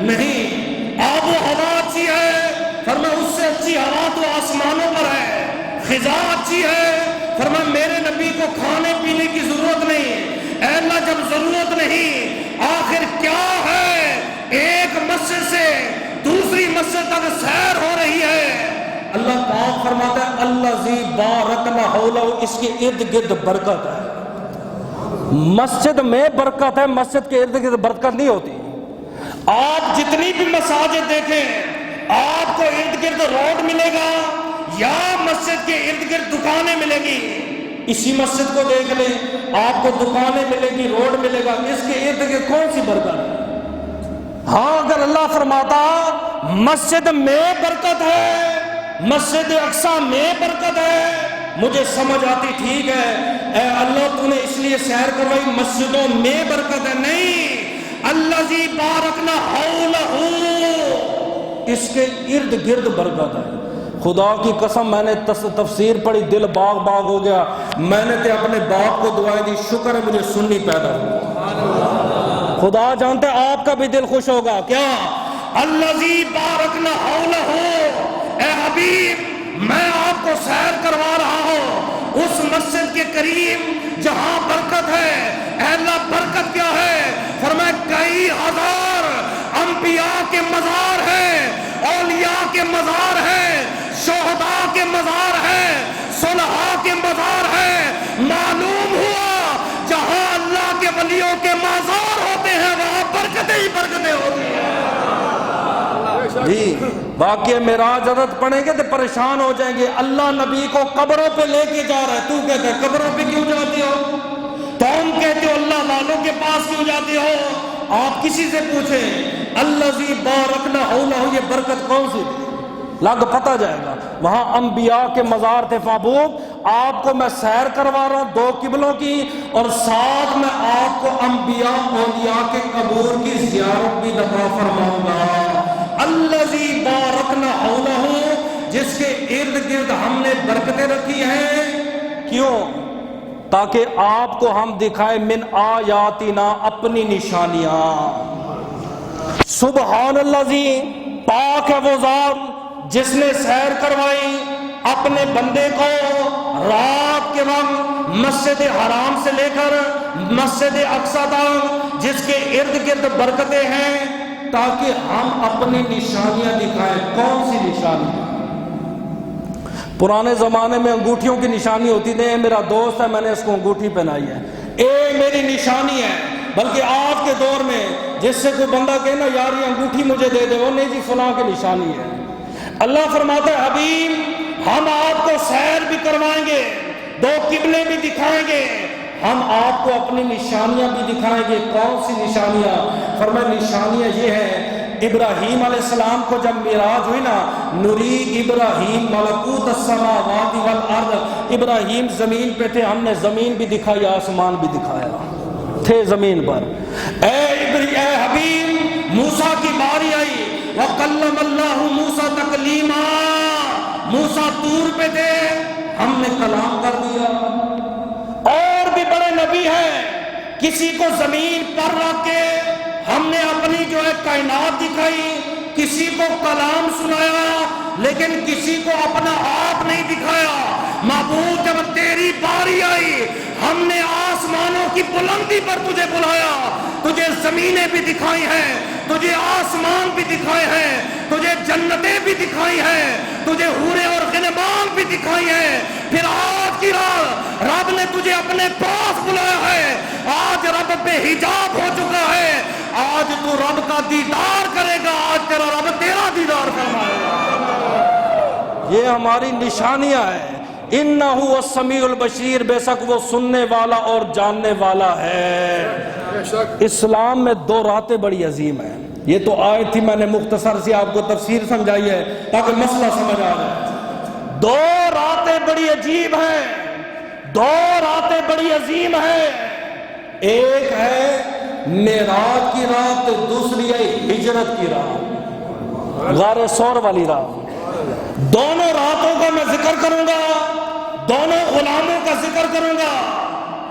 نہیں، آب و ہوا اچھی ہے، فرمایا اس سے اچھی ہوا تو آسمانوں پر ہے، خزاں اچھی ہے، فرمایا میرے نبی کو کھانے پینے کی ضرورت نہیں۔ اے اللہ جب ضرورت نہیں آخر کیا ہے؟ ایک مسجد سے دوسری مسجد تک سیر ہو رہی ہے۔ اللہ پاک فرماتا ہے الذی بارکنا حولہ، اس کے ارد گرد برکت ہے۔ مسجد میں برکت ہے، مسجد کے ارد گرد برکت نہیں ہوتی۔ آپ جتنی بھی مساجد دیکھیں آپ کو ارد گرد روڈ ملے گا یا مسجد کے ارد گرد دکانیں ملے گی۔ اسی مسجد کو دیکھ لیں آپ کو دکانیں ملے گی، روڈ ملے گا، اس کے ارد گرد کون سی برکت ہے؟ ہاں اگر اللہ فرماتا مسجد میں برکت ہے، مسجد اقصی میں برکت ہے، مجھے سمجھ آتی ٹھیک ہے اے اللہ تو نے اس لیے سیر کروائی مسجدوں میں برکت ہے، نہیں، الذی بارکنا حولہ، اس کے ارد گرد برکت ہے۔ خدا کی قسم میں نے تفسیر پڑھی دل باغ باغ ہو گیا، میں نے تے اپنے باپ کو دعائیں دی، شکر ہے مجھے سننی پیدا ہو۔ خدا جانتے آپ کا بھی دل خوش ہوگا کیا؟ الذی بارکنا حولہ، اے حبیب میں آپ کو سیر کروا رہا ہوں اس مسجد کے قریب جہاں برکت ہے۔ اے اللہ برکت کیا ہے؟ فرمایا کئی ہزار انبیاء کے مزار ہیں، اولیاء کے مزار ہیں، شہداء کے مزار ہیں، صلحاء کے مزار ہیں۔ معلوم ہوا جہاں اللہ کے ولیوں کے مزار ہوتے ہیں وہاں برکتیں ہی برکتیں ہوتی ہیں۔ جی واقعہ معراج حضرت پڑھیں گے تو پریشان ہو جائیں گے، اللہ نبی کو قبروں پہ لے کے جا رہا ہے، تو کہتا ہے قبروں پہ کیوں جاتے ہو؟ تم کہتے ہو اللہ والوں کے پاس کیوں جاتے ہو؟ آپ کسی سے پوچھیں الذی بارکنا حولہ، یہ برکت کون سی تھی؟ لگ پتہ جائے گا۔ وہاں انبیاء کے مزار تھے محبوب، آپ کو میں سیر کروا رہا ہوں دو قبلوں کی، اور ساتھ میں آپ کو انبیاء اولیاء کے قبور کی زیارت بھی عطا فرماؤں گا۔ الذی بارکنا حولہ، جس کے ارد گرد ہم نے برکتیں رکھی ہیں، کیوں؟ تاکہ آپ کو ہم دکھائے من آیاتنا، اپنی نشانیاں۔ سبحان الذی، پاک ہے وہ ذات جس نے سیر کروائی اپنے بندے کو رات کے وقت مسجد حرام سے لے کر مسجد اقصی تک جس کے ارد گرد برکتیں ہیں تاکہ ہم اپنی نشانیاں دکھائیں۔ کون سی نشانی؟ پرانے زمانے میں انگوٹھیوں کی نشانی ہوتی تھی، میرا دوست ہے میں نے اس کو انگوٹھی پہنائی ہے، میری نشانی ہے۔ بلکہ آج کے دور میں جس سے کوئی بندہ کہے نا یار یہ انگوٹھی مجھے دے دے، وہ نہیں جی فلاں کی نشانی ہے۔ اللہ فرماتا ہے حبیب ہم آپ کو سیر بھی کروائیں گے، دو قبلے بھی دکھائیں گے، ہم آپ کو اپنی نشانیاں بھی دکھائیں گے۔ کون سی نشانیاں؟ فرمایا نشانیاں یہ ہیں، ابراہیم علیہ السلام کو جب معراج ہوئی نا، نری ابراہیم ملکوت السماوات والارض، ابراہیم زمین پہ تھے، ہم نے زمین بھی دکھائی آسمان بھی دکھایا، تھے زمین پر۔ اے حبیب موسیٰ کی باری آئی، وَقَلَّمَ اللَّهُ مُوسَىٰ تَكْلِيمًا، موسیٰ طور پہ تھے، ہم نے کلام کر دیا۔ اور بھی بڑے نبی ہیں، کسی کو زمین پر رکھ کے ہم نے اپنی جو ہے کائنات دکھائی، کسی کو کلام سنایا، لیکن کسی کو اپنا آپ نہیں دکھایا۔ معبود جب تیری باری آئی ہم نے آسمانوں کی بلندی پر تجھے بلایا، تجھے زمینیں بھی دکھائی ہیں، تجھے آسمان بھی دکھائے ہیں، تجھے جنتیں بھی دکھائی ہیں، تجھے حوریں اور غلمان بھی دکھائی ہیں۔ پھر آج کی رات رب نے تجھے اپنے پاس بلایا ہے، آج رب پہ حجاب ہو چکا ہے، آج تو رب کا دیدار کرے گا، آج تیرا رب تیرا دیدار فرمائے گا۔ یہ ہماری نشانیاں ہیں۔ انہو السمیع البصیر، بے شک وہ سننے والا اور جاننے والا ہے۔ اسلام میں دو راتیں بڑی عظیم ہیں، یہ تو آیت تھی، میں نے مختصر سی آپ کو تفسیر سمجھائی ہے تاکہ مسئلہ سمجھ آ جائے۔ دو راتیں بڑی عجیب ہیں، دو راتیں بڑی عظیم ہیں، ایک ہے معراج کی رات، دوسری ہے ہجرت کی رات، غار ثور والی رات۔ دونوں راتوں کا میں ذکر کروں گا، دونوں غلاموں کا ذکر کروں گا،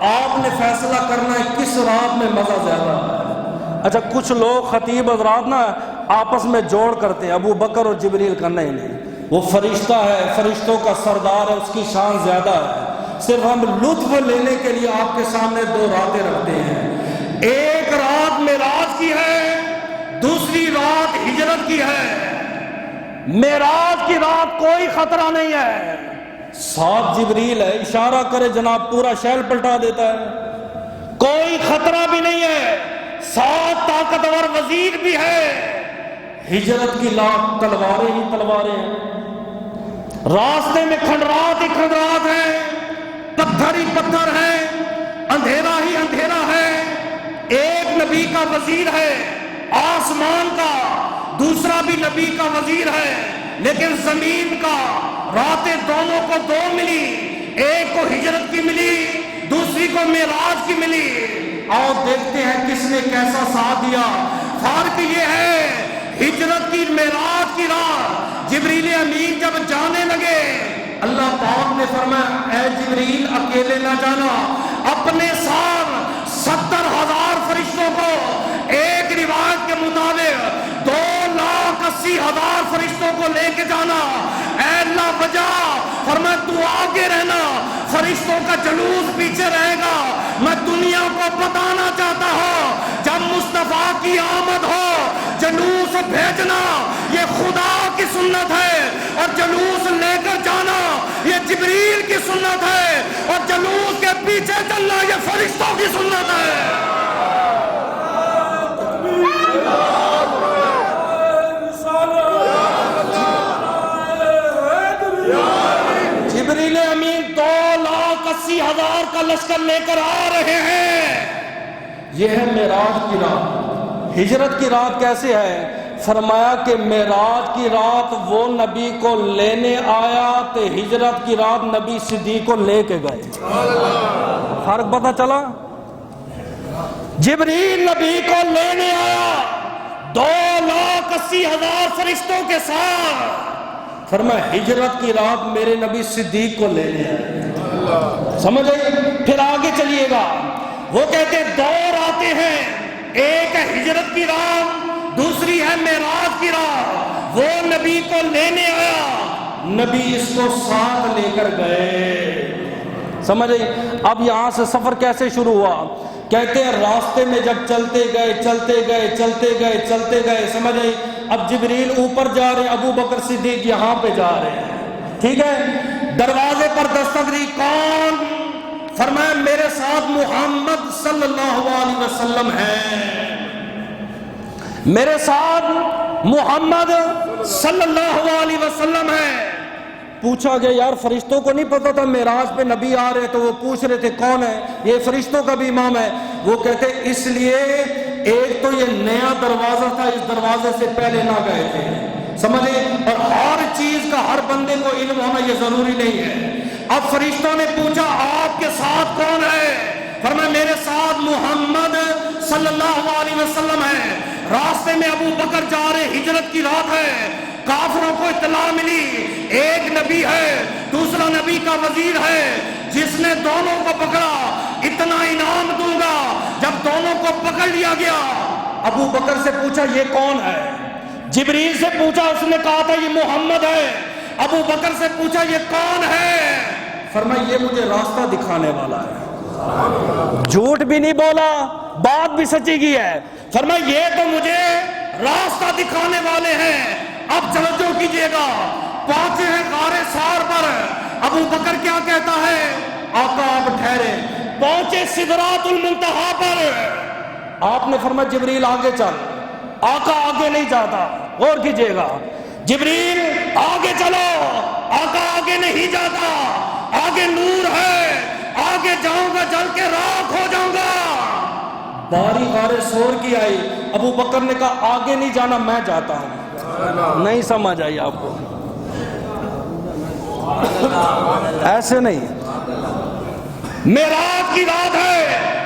آپ نے فیصلہ کرنا ہے کس رات میں مزہ زیادہ ہے۔ اچھا کچھ لوگ خطیب حضرات نا آپس میں جوڑ کرتے ہیں، ابو بکر اور جبریل کا نہیں، وہ فرشتہ ہے، فرشتوں کا سردار ہے، اس کی شان زیادہ ہے، صرف ہم لطف لینے کے لیے آپ کے سامنے دو راتیں رکھتے ہیں۔ ایک رات معراج کی ہے، دوسری رات ہجرت کی ہے۔ معراج کی رات کوئی خطرہ نہیں ہے، ساتھ جبریل ہے، اشارہ کرے جناب پورا شہر پلٹا دیتا ہے، کوئی خطرہ بھی نہیں ہے، ساتھ طاقتور وزیر بھی ہے۔ ہجرت کی رات تلواریں ہی تلواریں ہیں، راستے میں کھنڈرات ہی کھنڈرات ہیں، پتھر ہی پتھر ہیں، اندھیرا ہی اندھیرا ہے۔ ایک نبی کا وزیر ہے آسمان کا، دوسرا بھی نبی کا وزیر ہے، لیکن زمین کا راتیں دونوں کو دو ملی، ایک کو ہجرت کی ملی، دوسری کو معراج کی ملی۔ اور دیکھتے ہیں کس نے کیسا ساتھ دیا۔ فرق یہ ہے ہجرت کی معراج کی رات جبریل امین جب جانے لگے، اللہ پاک نے فرمایا اے جبریل اکیلے نہ جانا، اپنے ساتھ 70,000 فرشتوں کو، ایک روایت کے مطابق 2,80,000 فرشتوں کو لے کے جانا۔ اے اللہ بجا، فرمایا تو آگے رہنا، فرشتوں کا جلوس پیچھے رہے گا۔ میں دنیا کو بتانا چاہتا ہوں جب مصطفیٰ کی آمد ہو جلوس بھیجنا یہ خدا کی سنت ہے، اور جلوس لے کر جانا یہ جبریل کی سنت ہے، اور جلوس کے پیچھے چلنا یہ فرشتوں کی سنت ہے۔ جبریل امین 2,80,000 کا لشکر لے کر آ رہے ہیں۔ یہ ہے معراج کی رات۔ ہجرت کی رات کیسے ہے؟ فرمایا کہ معراج کی رات وہ نبی کو لینے آیا تو ہجرت کی رات نبی صدیق کو لے کے گئے۔ فرق پتہ چلا؟ جبریل نبی کو لینے آیا 2,80,000 فرشتوں کے ساتھ، فرمایا ہجرت کی رات میرے نبی صدیق کو لینے آئے۔ سمجھ آئی؟ پھر آگے چلیے گا، وہ کہتے دو راتیں ہیں، ایک ہے ہجرت کی رات، دوسری ہے معراج کی رات۔ وہ نبی کو لینے آیا، نبی اس کو ساتھ لے کر گئے۔ سمجھ آئی؟ اب یہاں سے سفر کیسے شروع ہوا کہتے ہیں راستے میں جب چلتے گئے سمجھ آئی، اب جبریل اوپر جا رہے ہیں، ابو بکر صدیق یہاں پہ جا رہے ہیں، ٹھیک ہے، دروازے پر دستک دی، کون؟ فرمایا میرے ساتھ محمد صلی اللہ علیہ وسلم ہے، میرے ساتھ محمد صلی اللہ علیہ وسلم ہے۔ پوچھا گیا یار فرشتوں کو نہیں پتا تھا معراج پہ نبی آ رہے، تو وہ پوچھ رہے تھے کون ہے یہ؟ فرشتوں کا بھی امام ہے۔ وہ کہتے اس لیے ایک تو یہ نیا دروازہ تھا، اس دروازے سے پہلے نہ گئے تھے، سمجھے، اور ہر چیز کا ہر بندے کو علم ہونا یہ ضروری نہیں ہے۔ اب فرشتوں نے پوچھا آپ کے ساتھ کون ہے؟ فرمایا میرے ساتھ محمد صلی اللہ علیہ وسلم ہے۔ راستے میں ابو بکر جا رہے، ہجرت کی رات ہے، کافروں کو اطلاع ملی ایک نبی ہے، دوسرا نبی کا وزیر ہے، جس نے دونوں کو پکڑا اتنا انعام دوں گا۔ جب دونوں کو پکڑ لیا گیا، ابو بکر سے پوچھا یہ کون ہے؟ جبریل سے پوچھا، اس نے کہا تھا یہ محمد ہے۔ ابو بکر سے پوچھا یہ کون ہے؟ فرمایا یہ مجھے راستہ دکھانے والا ہے۔ جھوٹ بھی نہیں بولا، بات بھی سچی کی ہے۔ فرمایا یہ تو مجھے راستہ دکھانے والے ہیں۔ اب توجہ کیجئے گا، پہنچے ہیں غار ثور پر۔ ابو بکر کیا کہتا ہے؟ آقا آپ ٹھہرے۔ پہنچے سدرات المنتہا پر، آپ نے فرمایا جبریل آگے چل۔ آقا آگے نہیں جاتا، غور کیجئے گا، جبریل آگے چلو، آقا آگے نہیں جاتا، آگے نور ہے، آگے جاؤں گا جل کے راکھ ہو جاؤں گا۔ باری غار ثور کی آئی، ابو بکر نے کہا آگے نہیں جانا، میں جاتا ہوں۔ نہیں سمجھ آئی آپ کو؟ ایسے نہیں، معراج کی رات ہے،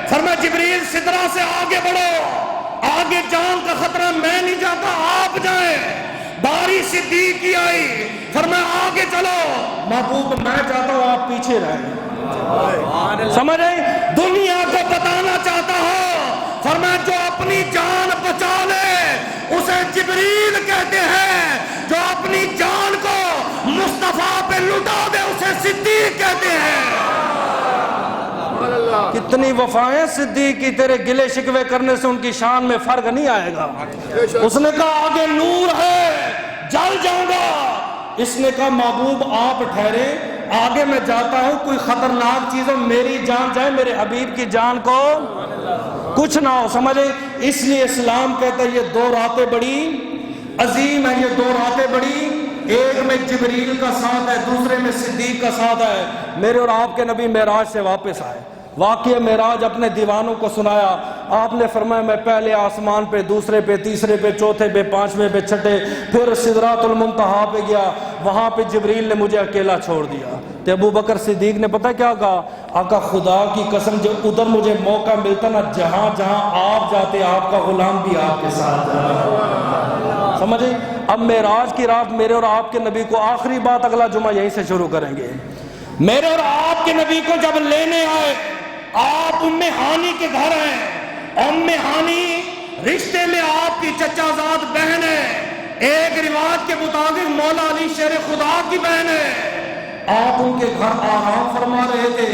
فرمایا جبریل سدرا سے آگے بڑھو، آگے جان کا خطرہ، میں نہیں جاتا آپ جائیں۔ باری صدیق کی آئی، فرمایا آگے چلو، محبوب میں جاتا ہوں آپ پیچھے رہیں۔ سمجھ آئی؟ دنیا کو بتانا چاہتا ہو، فرمایا جو اپنی جان بچا لے اسے جبریل کہتے ہیں، جو اپنی جان کو مصطفیٰ پہ لٹا دے اسے صدیق کہتے ہیں۔ کتنی وفائیں صدیق کی، تیرے گلے شکوے کرنے سے ان کی شان میں فرق نہیں آئے گا۔ اس نے کہا آگے نور ہے، جل جاؤں گا۔ اس نے کہا محبوب آپ ٹھہرے، آگے میں جاتا ہوں، کوئی خطرناک چیز ہو، میری جان جائے، میرے حبیب کی جان کو کچھ نہ ہو، سمجھے۔ اس لیے اسلام کہتا ہے یہ دو راتیں بڑی عظیم ہیں، یہ دو راتیں بڑی، ایک میں جبریل کا ساتھ ہے، دوسرے میں صدیق کا ساتھ ہے۔ میرے اور آپ کے نبی معراج سے واپس آئے، واقعہ معراج اپنے دیوانوں کو سنایا۔ آپ نے فرمایا میں پہلے آسمان پہ، دوسرے پہ، تیسرے پہ، چوتھے پہ، پانچویں پہ، چھٹے، پھر سدرات المنتہا پہ گیا، وہاں پہ جبریل نے مجھے اکیلا چھوڑ دیا۔ تو ابو بکر صدیق نے پتہ کیا کہا؟ آقا خدا کی قسم جو ادھر مجھے موقع ملتا نا، جہاں جہاں آپ جاتے آپ کا غلام بھی آپ کے ساتھ جاتا۔ سمجھے؟ اب معراج کی رات میرے اور آپ کے نبی کو، آخری بات اگلا جمعہ یہیں سے شروع کریں گے، میرے اور آپ کے نبی کو جب لینے آئے، آپ ام ہانی کے گھر ہیں، ام ہانی رشتے میں آپ کی چچا زاد بہن ہے، ایک روایت کے مطابق مولا علی شیر خدا کی بہن ہے۔ آپ ان کے گھر آرام فرما رہے تھے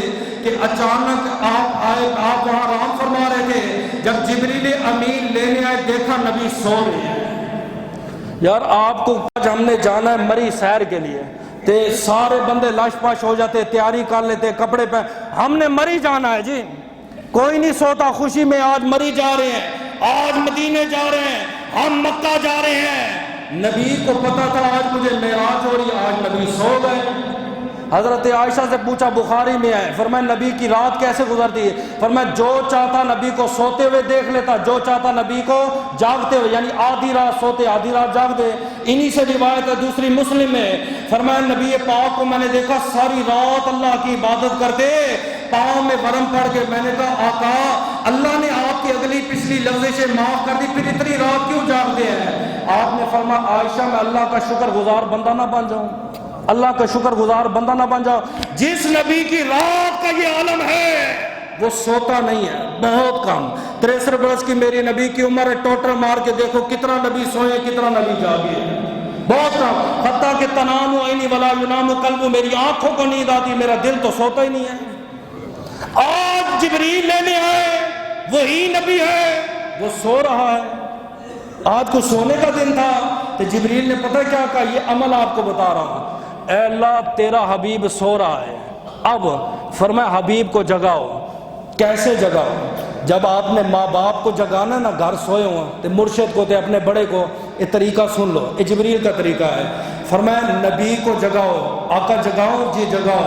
کہ اچانک آپ آئے، آپ وہاں آرام فرما رہے تھے، جب جبریل امین لینے آئے دیکھا نبی سو رہے ہیں۔ یار آپ کو آج ہم نے جانا ہے مری سیر کے لیے، تے سارے بندے لاش پاش ہو جاتے، تیاری کر لیتے، کپڑے پہ، ہم نے مری جانا ہے جی، کوئی نہیں سوتا، خوشی میں آج مری جا رہے ہیں، آج مدینے جا رہے ہیں، ہم مکہ جا رہے ہیں۔ نبی کو پتا تھا آج مجھے معراج ہو رہی ہے، آج نبی سو گئے۔ حضرت عائشہ سے پوچھا، بخاری میں ہے، فرمایا نبی کی رات کیسے گزرتی ہے؟ فرمایا جو چاہتا نبی کو سوتے ہوئے دیکھ لیتا، جو چاہتا نبی کو جاگتے ہوئے، یعنی آدھی رات سوتے آدھی رات جاگتے۔ انہی سے روایت ہے دوسری مسلم میں، فرمایا نبی پاک کو میں نے دیکھا ساری رات اللہ کی عبادت کرتے، پاؤں میں ورم پڑ کے، میں نے کہا آقا اللہ نے آپ کی اگلی پچھلی لفظیں معاف کر دی، پھر اتنی رات کیوں جاگتے ہیں؟ آپ نے فرمایا عائشہ میں اللہ کا شکر گزار بندہ نہ بن جاؤں، اللہ کا شکر گزار بندہ نہ بن جاؤ۔ جس نبی کی رات کا یہ عالم ہے وہ سوتا نہیں ہے، بہت کم۔ 63 برس کی میری نبی کی عمر ہے، ٹوٹر مار کے دیکھو کتنا نبی سوئے کتنا نبی جاگے، بہت کم۔ حتیٰ کہ تنام عینی ولا ینام قلب، میری آنکھوں کو نیند آتی، میرا دل تو سوتا ہی نہیں ہے۔ آج جبریل لینے آئے، وہی نبی ہے، وہ سو رہا ہے۔ آج کو سونے کا دن تھا تو جبریل نے پتہ کیا کہا، یہ عمل آپ کو بتا رہا ہوں، اے اللہ تیرا حبیب سو رہا ہے، اب فرمایا حبیب کو جگاؤ۔ کیسے جگاؤ؟ جب آپ نے ماں باپ کو جگانا نا، گھر سوئے ہوں تو مرشد کو تے اپنے بڑے کو یہ طریقہ سن لو، یہ جبریل کا طریقہ ہے۔ فرمایا نبی کو جگاؤ، آقا جگاؤ، جی جگاؤ۔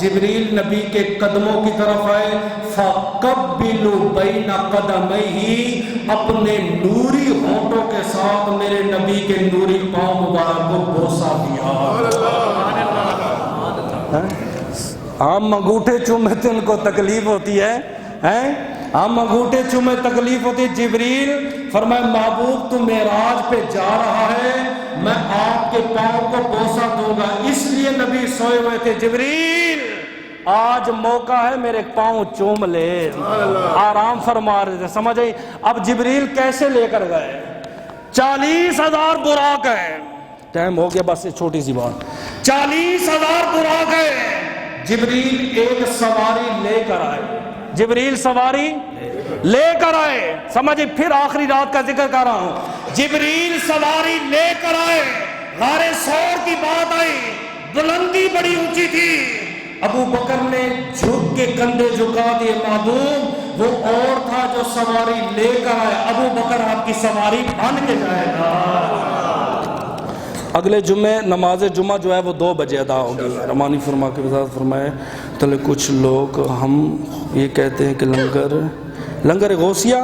جبریل نبی کے قدموں کی طرف آئے، فَقَبِّلُوا بَيْنَ قَدَمَيْهِ، اپنے نوری ہونٹوں کے ساتھ میرے نبی کے نوری پاؤں مبارک کو بوسہ دیا۔ ہم انگوٹھے چومے تو ان کو تکلیف ہوتی ہے، ہم انگوٹھے چومے تکلیف ہوتی ہے۔ جبریل فرمائے محبوب تو معراج پہ جا رہا ہے، میں آپ کے پاؤں کو بوسہ دوں گا، اس لیے نبی سوئے ہوئے تھے۔ جبریل آج موقع ہے، میرے پاؤں چوم لے، آرام فرما رہے تھے، سمجھ آئی؟ اب جبریل کیسے لے کر گئے؟ 40,000 براق ہے، ٹائم ہو گیا، بس چھوٹی سی بات، 40,000 براق ہے۔ جبریل ایک سواری لے کر آئے، جبریل سواری لے کر آئے، سمجھے؟ پھر آخری رات کا ذکر کر رہا ہوں، جبریل سواری لے کر آئے، غار ثور کی بات آئی، بلندی بڑی اونچی تھی، ابو بکر نے جھک کے کندھے جھکا دیے، محبوب وہ اور تھا جو سواری لے کر آئے، ابو بکر آپ کی سواری بن کے جائے گا۔ اگلے جمعے نماز جمعہ جو ہے وہ 2 بجے ادا ہوگی۔ رحمانی فرما کے وضاحت فرمائے تلے کچھ لوگ ہم یہ کہتے ہیں کہ لنگر غوثیہ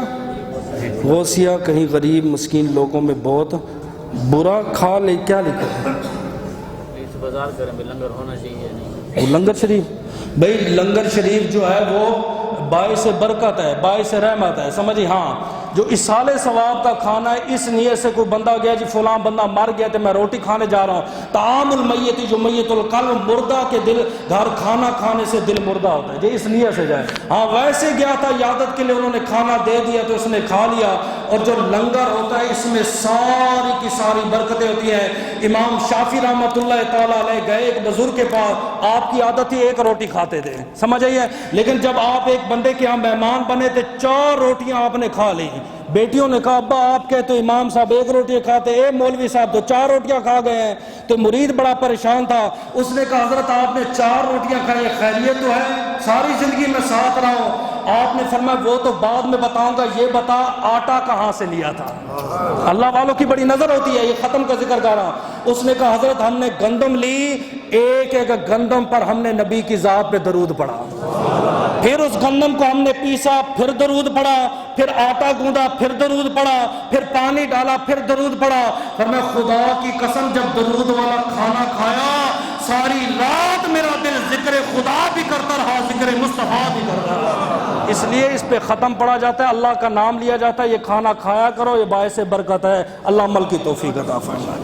کہیں غریب مسکین لوگوں میں بہت برا کھا لے، کیا لکھا ہے؟ بازار کریں لنگر ہونا چاہیے نہیں، وہ لنگر شریف، بھئی لنگر شریف جو ہے وہ باعث برکت ہے، باعث رحمت ہے، سمجھے؟ ہاں جو اصال ثواب کا کھانا ہے، اس نیت سے کوئی بندہ گیا جی فلاں بندہ مر گیا تو میں روٹی کھانے جا رہا ہوں، طعام المیت جو میت القلب، مردہ کے دل گھر کھانا کھانے سے دل مردہ ہوتا ہے جی، اس نیت سے جائے۔ ہاں ویسے گیا تھا عیادت کے لیے، انہوں نے کھانا دے دیا تو اس نے کھا لیا، اور جو لنگر ہوتا ہے اس میں ساری کی ساری برکتیں ہوتی ہیں۔ امام شافعی رحمۃ اللہ تعالیٰ علیہ گئے ایک بزرگ کے پاس، آپ کی عادت ہی 1 روٹی کھاتے تھے، سمجھ آئیے؟ لیکن جب آپ ایک بندے کے یہاں مہمان بنے تھے 4 روٹیاں آپ نے کھا لی۔ بیٹیوں نے کہا ابا آپ کہتے تو امام صاحب 1 روٹی کھاتے، اے مولوی صاحب تو 4 روٹیاں کھا گئے ہیں۔ تو مرید بڑا پریشان تھا، اس نے کہا حضرت آپ نے 4 روٹیاں کھائی، خیریت تو ہے؟ ساری زندگی میں ساتھ رہا ہوں۔ آپ نے فرمایا وہ تو بعد میں بتاؤں گا، یہ بتا آٹا کہاں سے لیا تھا؟ اللہ والوں کی بڑی نظر ہوتی ہے، یہ ختم کا ذکر کر رہا ہوں۔ اس نے کہا حضرت ہم نے گندم لی، ایک گندم پر ہم نے نبی کی ذات پہ درود پڑھا، پھر اس گندم کو ہم نے پیسا، پھر درود پڑھا، پھر آٹا گوندا، پھر درود پڑھا، پھر پانی ڈالا، پھر درود پڑھا۔ فرمایا خدا کی قسم جب درود والا کھانا کھایا ساری رات میرا دل ذکر خدا بھی کرتا رہا، ذکر مصطفیٰ بھی کرتا رہا۔ اس لیے اس پہ ختم پڑا جاتا ہے، اللہ کا نام لیا جاتا ہے، یہ کھانا کھایا کرو، یہ باعث برکت ہے۔ اللہ عمل کی توفیق عطا فرمائے۔